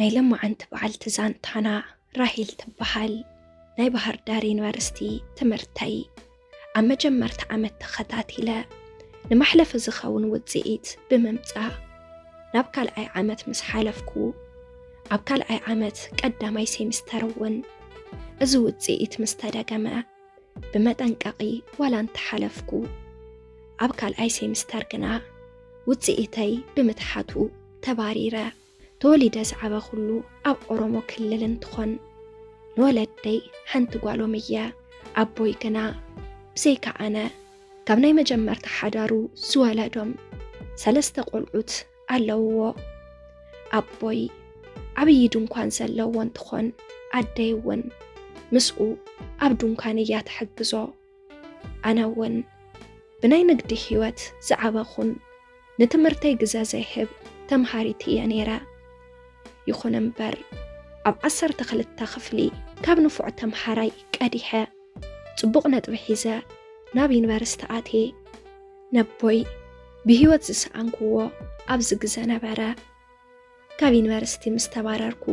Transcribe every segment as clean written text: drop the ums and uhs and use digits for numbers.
ናይ ለማዓንቲ በዓልቲ ዛንታና ራሂል ትበሃል ናይ ባህር ዳር ዩኒቨርሲቲ ትምህርተይ ኣብ መጀመርታ ዓመት ተኸታቲለ ንማሕለፊ ዝኸውን ውፅኢት ብምምጻእ ናብ ካልኣይ ዓመት ምስ ሓለፍኩ ኣብ ካልኣይ ዓመት ቀዳማይ ሴሚስተር እውን እዚ ውፅኢት ምስ ተደገመ ብመጠንቀቒ ዋላ እንተሓለፍኩ ኣብ ካልኣይ ሴሚስተር ግና ውፅኢተይ ብምትሓቱ ተባሪረ ተወሊደ ዝዓበኹሉ ኣብ ኦሮሞ ክልል እንትኾን ንወለደይ ሓንቲ ጓሎም እየ ኣቦይ ግና ብዘይካ ኣነ ካብ ናይ መጀመርታ ሓዳሩ ዝወለዶም 3 ቆልዑት ኣለውዎ። ኣቦይ ዓብዪ ድንኳን ዘለዎ እንትኾን ኣደይ እውን ምስኡ ኣብ ድንኳን እያ ትሕግዞ። ኣነ እውን ብናይ ንግዲ ህይወት ዝዓበኹን ንትምህርተይ ግዜ ዘይህብ ተምሃሪት እየ ነይረ። ይኹን እምበር ኣብ 12 ክፍሊ ካብ ንፉዕ ተምሃራይ ቀዲሐ ጽቡቕ ነጥቢ ሒዘ ናብ ዩኒቨርሲቲ ኣትየ። ነቦይ ብህይወት ዝሰኣንክዎ ኣብዚ ግዜ ነበረ። ካብ ዩኒቨርሲቲ ምስ ተባረርኩ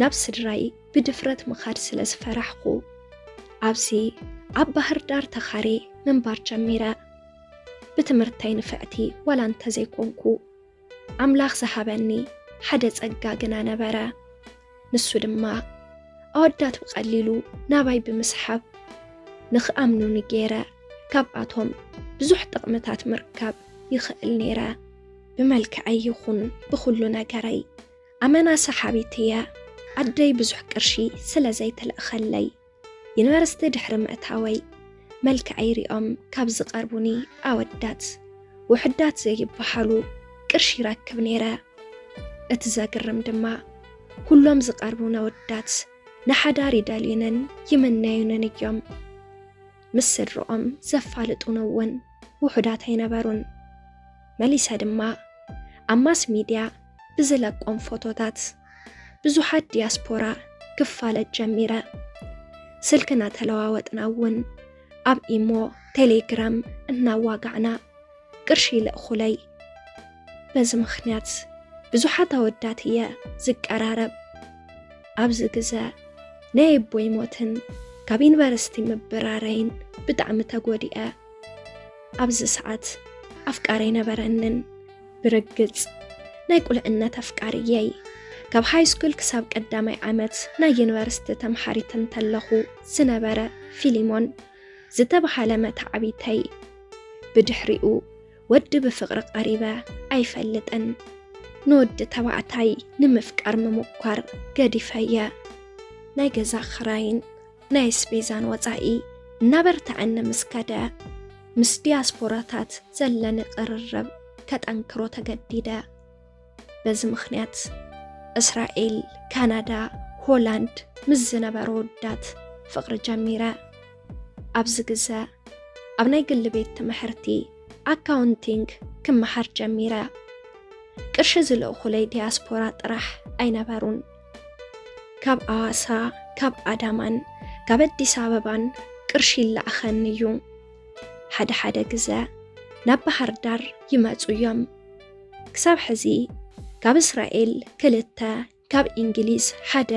ናብ ስድራይ ብድፍረት ምኻድ ስለ ዝፈራሕኩ ኣብዚ ኣብ ባህር ዳር ተኻሬ ምንባር ጀሚረ። ብትምህርተይ ንፍዕቲ ዋላ እንተዘይኮንኩ ኣምላኽ ዝሃበኒ ሓደ ጸጋ ግና ነበረ። ንሱ ድማ ኣወዳት ብቐሊሉ ናባይ ብምስሓብ ንኽኣምኑኒ ገይረ ካብኣቶም ብዙሕ ጥቕምታት ምርካብ ይኽእል ነይረ። ብመልክዐይ ይኹን ብኹሉ ነገረይ ኣመና ሰሓቢት እየ። ኣደይ ብዙሕ ቅርሺ ስለ ዘይትልእኸለይ ዩኒቨርሲቲ ድሕሪ ምእታወይ መልክዐይ ሪኦም ካብ ዝቐርቡኒ ኣወዳት ውሕዳት ዘይበሃሉ ቅርሺ ይረክብ ነይረ። እቲ ዘግርም ድማ ኩሎም ዝቐርቡን ኣወዳት ንሓዳር ይደልዩንን ይምነዩንን እዮም። ምስ ስድሮኦም ዘፋልጡን እውን ውሑዳት ኣይነበሩን። መሊሰ ድማ ኣብ ማስ ሚድያ ብዝለቆም ፎቶታት ብዙሓት ዲያስፖራ ክፋለጥ ጀሚረ። ስልክና ተለዋወጥና እውን ኣብ ኢሞ ቴሌግራም እናዋጋዕና ቅርሺ ይልእኹለይ። በዚ ምኽንያት ብዙሓት ኣወዳት እየ ዝቀራረብ። ኣብዚ ግዜ ናይ ኣቦይ ሞትን ካብ ዩኒቨርሲቲ ምብራረይን ብጣዕሚ ተጎዲአ። ኣብዚ ሰዓት ኣፍቃሪ ነበረንን ብርግጽ ናይ ቁልዕነት ኣፍቃሪ እየይ። ካብ ሃይስኩል ክሳብ ቀዳማይ ዓመት ናይ ዩኒቨርሲቲ ተምሃሪት እንተለኹ ዝነበረ ፊሊሞን ዝተባሃለ መታዓቢተይ ብድሕሪኡ ወዲ ብፍቕሪ ቀሪበ ኣይፈልጥን። ንወዲ ተባዕታይ ንምፍቃር ምሙኳር ገዲፈየ። ናይ ገዛ ኽራይን ናይ ኣስቤዛን ወፃኢ እናበርትዐኒ ምስከደ ምስ ዲያስፖራታት ዘለኒ ቅርርብ ከጠንክሮ ተገዲደ። በዚ ምኽንያት እስራኤል፣ ካናዳ፣ ሆላንድ ምስ ዝነበሩ ወዳት ፍቕሪ ጀሚረ። ኣብዚ ግዜ ኣብ ናይ ግሊ ቤት ትምህርቲ ኣካውንቲንግ ክመሃር ጀሚረ። ቅርሺ ዝልእኹለይ ዲያስፖራ ጥራሕ ኣይነበሩን። ካብ ኣዋሳ፣ ካብ ኣዳማን ካብ ኣዲስ ኣበባን ቅርሺ ይለኣኸኒ እዩ። ሓደ ሓደ ግዜ ናብ ባህር ዳር ይመፁ እዮም። ክሳብ ሕዚ ካብ እስራኤል 2 ካብ እንግሊዝ 1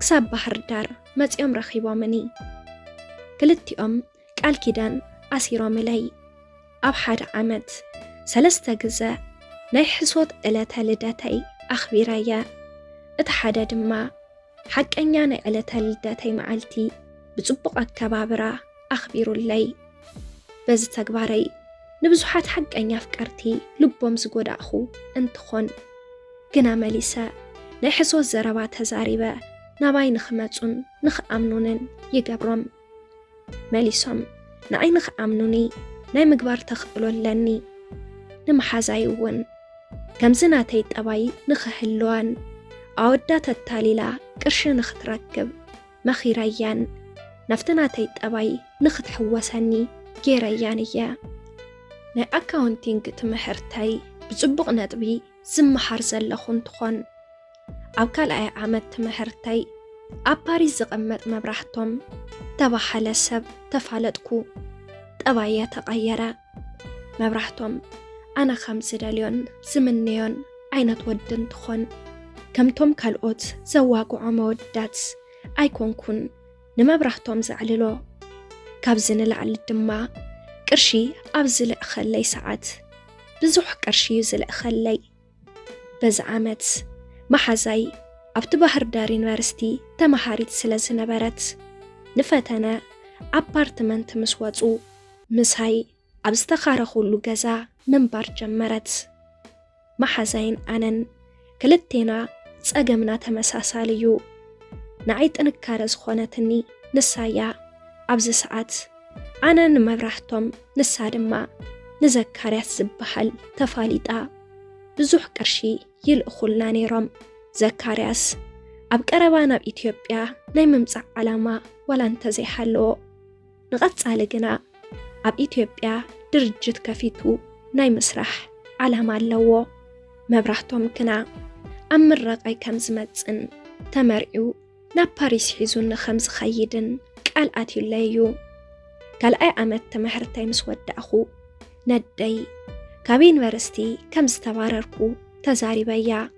ክሳብ ባህር ዳር መፂኦም ረኺቦምኒ። ክልቲኦም ቃል ኪዳን ኣሲሮምለይ ኣብ ሓደ ዓመት 3 ግዜ ናይ ሕሶት ዕለተ ልደተይ ኣኽቢረየ። እቲ ሓደ ድማ ሓቀኛ ናይ ዕለተ ልደተይ መዓልቲ ብጽቡቕ ኣከባብራ ኣኽቢሩለይ። በዚ ተግባረይ ንብዙሓት ሓቀኛ ኣፍቀርቲ ልቦም ዝጎዳእኹ እንትኾን ግና መሊሰ ናይ ሕሶት ዘረባ ተዛሪበ ናባይ ንኽመፁን ንኽኣምኑንን ይገብሮም። መሊሶም ንኣይ ንኽኣምኑኒ ናይ ምግባር ተኽእሎ ኣለኒ። ንምሓዛይ እውን ከምዚ ናተይ ጠባይ ንኽህልዋን ኣወዳት ኣታሊላ ቅርሺ ንኽትረክብ መኺረያን ናፍቲ ናተይ ጠባይ ንኽትሕወሰኒ ገይረያን እየ። ናይ ኣካውንቲንግ ትምህርተይ ብጽቡቕ ነጥቢ ዝመሃር ዘለኹ እንትኾን ኣብ ካልኣይ ዓመት ትምህርተይ ኣብ ፓሪስ ዝቕመጥ መብራህቶም ተባሃለ ሰብ ተፋለጥኩ። ጠባየ ተቐየረ። መብራህቶም ኣነ ከም ዝደልዮን ዝምነዮን ዓይነት ወዲ እንትኾን كمتم كالقوت زواقو عمودات أيكونكن نمبرحتم زعللو كابزن العل الدما قرشي أبزل أخلي ساعات بزوح قرشي يزل أخلي بزعامت محازاي أبت بحر دار يونيفرسيتي تمحاريت سلز نبرت نفتنا أبارتمنت مسواتو مسهاي أبستخار خلو جزا منبر جمرت محازين أنن كلتنا تسأجمنا تمساساليو نعيت أنكارز خونتني نسايا أبز ساعات أنا نمبرحتم نسادما نذكرت زبحل تفاليتا بزوح قرشي يلأخلنا نيرم زكارياس أب قربانا بإثيوبيا نيممصع علامة ولا انتزي حلو نغطس على جنا أب إثيوبيا درجت كفيتو ناي مسرح علامة اللو مبرحتم كنا أمر رقاي كمزمتن تمرعو نا باريس حيزون خمس خيدن قال آتي الليو قال أي أمت تمهرتاي مسود أخو ندي كابين ورستي كمز تبارركو تزاري بيا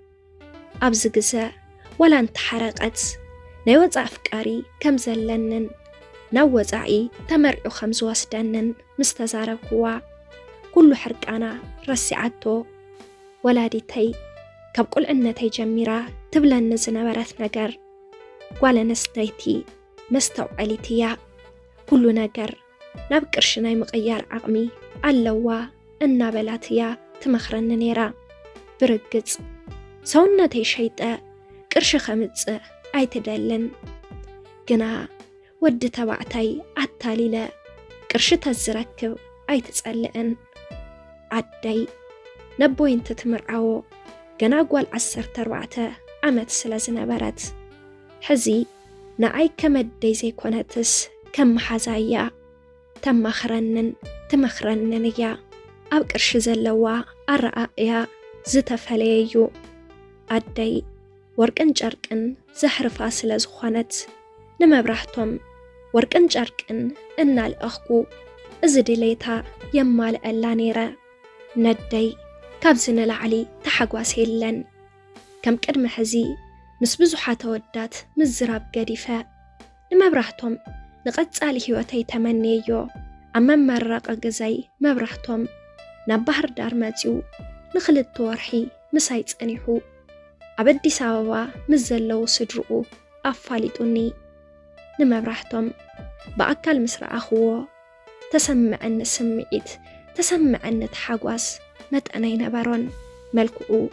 أبز جزاء ولا انتحرقت نيوز أفكاري كم زلنن نوزعي تمرعو خمس واسدنن مستزاركوا كل حرق أنا رسعتو ولادتي كب كل أنتي جميرة تبلن نزنبرث نجر ولا نستيتي مستوعلتيا كل نجر نبكرشناي مغير عقمي اللوا النابلاتيا تمخرن نيرا برقص سونتي شيطة قرش خمص أيتدلن جنا ود تبعتي عتاليلا قرش تزركب أيتسألن عدي نبوين تتمرعو جنا قوال 14 عمت سلازنا برات حزي نعي كمدي زي كونتس كم حزايا تمخرنن أب قرش زلوا الرأيا زتفليو عدي ورقن جارقن زحر فاصلة زخونت نمبرحتم ورقن جارقن إنا الأخو إزدي ليتا يمال اللانيرا ندي كابزن العلي تحقواسيلن كم قدم حزي مس بزحات ودات مزراب قديفة نمبرحتم نقد سالي هيوتي تمنيو أما مرق قزي مبرحتم نبهر دار ماتيو نخلد تورحي مسايت أنيحو عبدي سابوا مزلو صدرقو أفاليتوني نمبرحتم بأكل مسرع أخوه تسمع أن سمعت تسمع أن تحقواس متأنين برون ملكو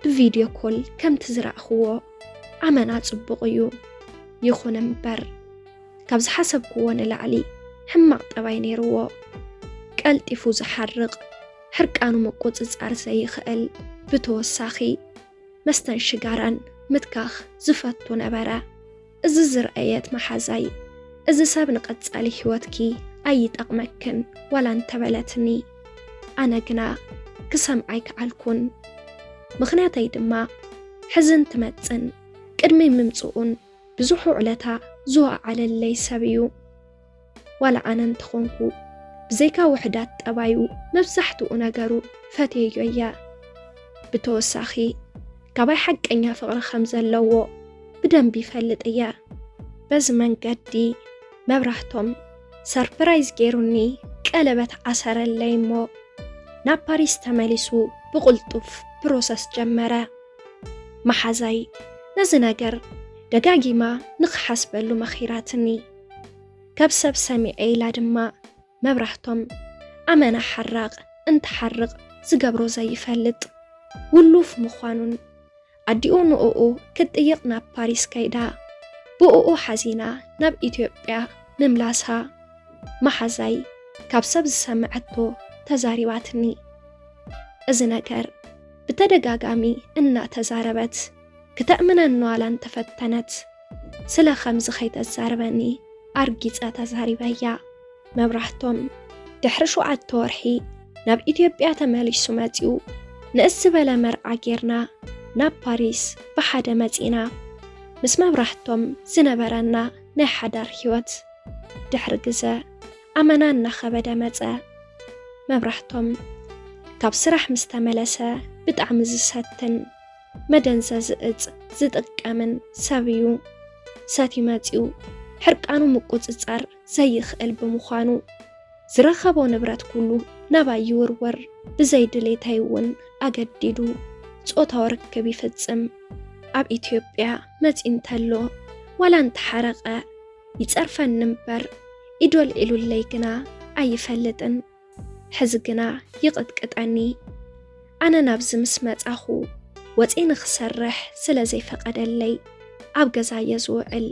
بفيديو كل كم تزرع أخوه عمنات صبغيو يخون مبر كابز حسب كوان العلي حمق طبعيني روو قلت يفوز حرقانو مقوص أرزي يخقل بتوساخي مستنشقاران متكاخ زفتو نبرا إززر آيات محازاي إزساب نقدس علي حواتكي أي تقمكن ولا انتبلتني أنا قنا كسم عيك عالكون مغناتي دما حزن تمتسن قدمي ممصؤون بزوحو علتا زوع على اللي سبيو ولا أنا انتخونكو بزيكا وحدات أبايو مبزحتو نقرو فاتيجو إيا بتوساخي كاباي حق أنيا فقر خمزة اللوو بدن بيفلت إيا بزمن قدي مبرحتم سربرايز جيروني قلبت عسر الليمو نا باريس تماليسو بقلطف بروسس جمرة محازاي نزناقر دقاقي ما نخحس بلو مخيراتني كبسب سامعي لادما مبرحتم أمانا حراق انت حرق زقبرو زي فلت ولوف مخوانون عديو نؤو كتيق ناب باريس كيدا بؤو حزينة ناب إثيوبيا مملاسها محازاي كبسب سمعتو تزاريواتني أزنكر بتدقاقامي إنا تزاربت كتأمن النوالان تفتنت سلا خمز خيط الزارباني أرقيت أتزاربايا مبرحتم دحرشو عالتورحي ناب إثيوبيا تماليش سماتيو نأسبلا مرعا جيرنا ناب باريس بحادة متينا مس مبرحتم زنبرانا نحدار حيوت دحر قزا أمنان نخبدا متى مبرحتم كاب سرح مستملسة بتعمز ساتن መደንዘዝ እጽ ዝጥቀምን ሰብዩ ሳቲማጺው ሕርቃኑ ምቁጽጻር ዘይኽእል ብምዃኑ ዝረኸቦ ንብረት ኩሉ ናባይ ውርወር ብዘይድሌታይ እውን ኣገዲዱ ጾታዊ ርክብ ይፍጽም ኣብ ኢትዮጵያ መጺንተሎ ዋላ እንተሓረቐ ይጸርፈን እምበር ኢዶል ኢሉለይ ግና ኣይፈልጥን ሕዚ ግና ይቕጥቅጠኒ ኣነ ናብዚ ምስ መጻኹ ወፂን ክሰርሕ ስለ ዘይፈቐደለይ ኣብ ገዛየ ዝውዕል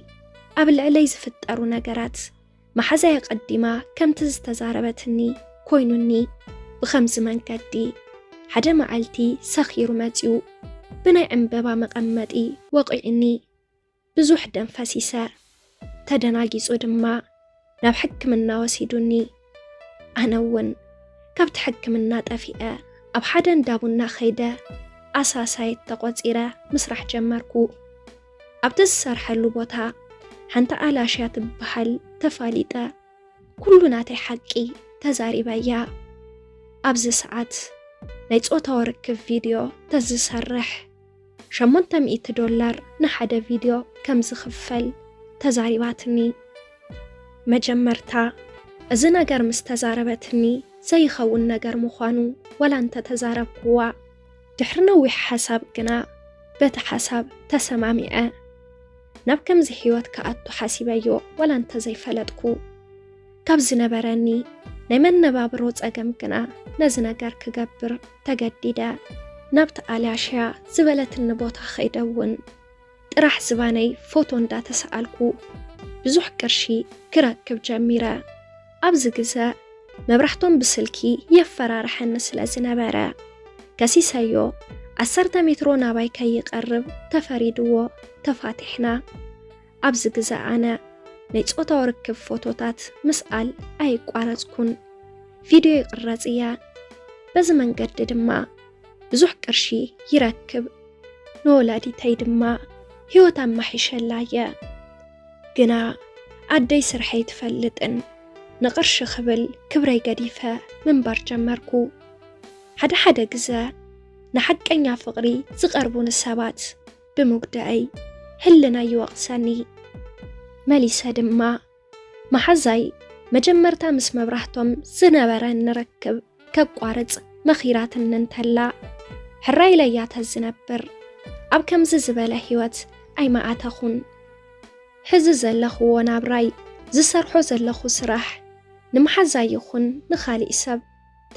ኣብ ልዕለይ ዝፍጠሩ ነገራት ማሕዛይ ቀዲማ ከምቲ ዝተዛረበትኒ ኮይኑኒ ብኸምዚ መንገዲ ሓደ መዓልቲ ሰኺሩ መጺኡ ብናይ ዕንበባ መቐመጢ ወቂዕኒ ብዙሕ ደም ፈሲሰ ተደናጊጹ ድማ ናብ ሕክምና ወሲዱኒ ኣነ እውን ካብቲ ሕክምና ጠፊአ ኣብ ሓደ እንዳቡና ኸይደ ኣሳሳይት ተቖፂረ ምስራሕ ጀመርኩ ኣብቲ ዝሰርሐሉ ቦታ ሓንታ ኣላሽያ ትበሃል ተፋሊጠ ኩሉ ናተይ ሓቂ ተዛሪበያ ኣብዚ ሰዓት ናይ ጾታዊ ርክብ ቪድዮ ተዝሰርሕ $800 ንሓደ ቪድዮ ከም ዝኽፈል ተዛሪባትኒ መጀመርታ እዚ ነገር ምስ ተዛረበትኒ ዘይኸውን ነገር ምዃኑ ወላ እንተ ተዛረብክዋ ድሕሪ ነዊሕ ሓሳብ ግና በቲ ሓሳብ ተሰማሚዐ ናብ ከምዚ ህይወት ከኣቱ ሓሲበዮ ወላ እንተ ዘይፈለጥኩ ካብ ዝነበረኒ ናይ መነባብሮ ጸገም ግና ነዚ ነገር ክገብር ተገዲደ ናብቲ ኣልያሽያ ዝበለትኒ ቦታ ኸይደውን ጥራሕ ዝባነይ ፎቶ እንዳተሰኣልኩ ብዙሕ ቅርሺ ክረክብ ጀሚረ ኣብዚ ግዜ መብራህቶም ብስልኪ የፈራርሐኒ ስለ ዝነበረ ከሲሰዮ 10 ሜትሮ ናባይ ከይቐርብ ተፈሪድዎ ተፋቲሕና ኣብዚ ግዜ ኣነ ናይ ጾታዊ ርክብ ፎቶታት ምስኣል ኣይቋረጽኩን ቪድዮ ይቕረጽ እያ በዚ መንገዲ ድማ ብዙሕ ቅርሺ ይረክብ ንወላዲተይ ድማ ህይወት ኣማሒሸላየ ግና ኣደይ ስርሐይ ትፈልጥን ንቕርሺ ክብል ክብረይ ገዲፈ ምንባር ጀመርኩ ሓደ ግዜ ንሓቀኛ ፍቕሪ ዝቐርቡን ሰባት ብምጉዳይ ህልና ይወቕሰኒ መሊሰ ድማ ማሕዛይ መጀመርታ ምስ መብራህቶም ዝነበረ ንረክብ ከቋርጽ መኺራትን እንተላ ሕራይ ለያተ ዝነብር ኣብ ከምዚ ዝበለ ህይወት ኣይማኣተኹን ሕዚ ዘለኽዎ ናብራይ ዝሰርሖ ዘለኹ ስራሕ ንማሕዛይ ይኹን ንኻሊእ ሰብ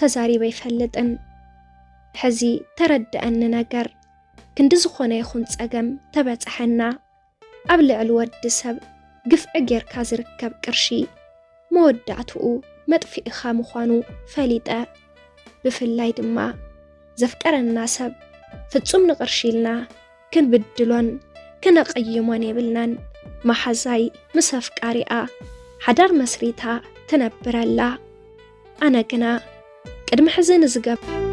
ተዛሪበ ይፈልጥን ሕዚ ተረድአኒ ነገር ክንዲ ዝኾነ ይኹን ጸገም ተበጽሐና ኣብ ልዕሊ ወዲ ሰብ ግፍዒ ጌርካ ዝርከብ ቅርሺ መወዳእትኡ መጥፊእኻ ምዃኑ ፈሊጠ ብፍላይ ድማ ዘፍቀረና ሰብ ፍጹም ንቕርሺ ኢልና ክንብድሎን ክነቐይሞን የብልናን ማሕዛይ ምስ ኣፍቃሪኣ ሓዳር መስሪታ ትነብረላ ኣነ ግና ቅድሚ ሕዚ ንዝገብ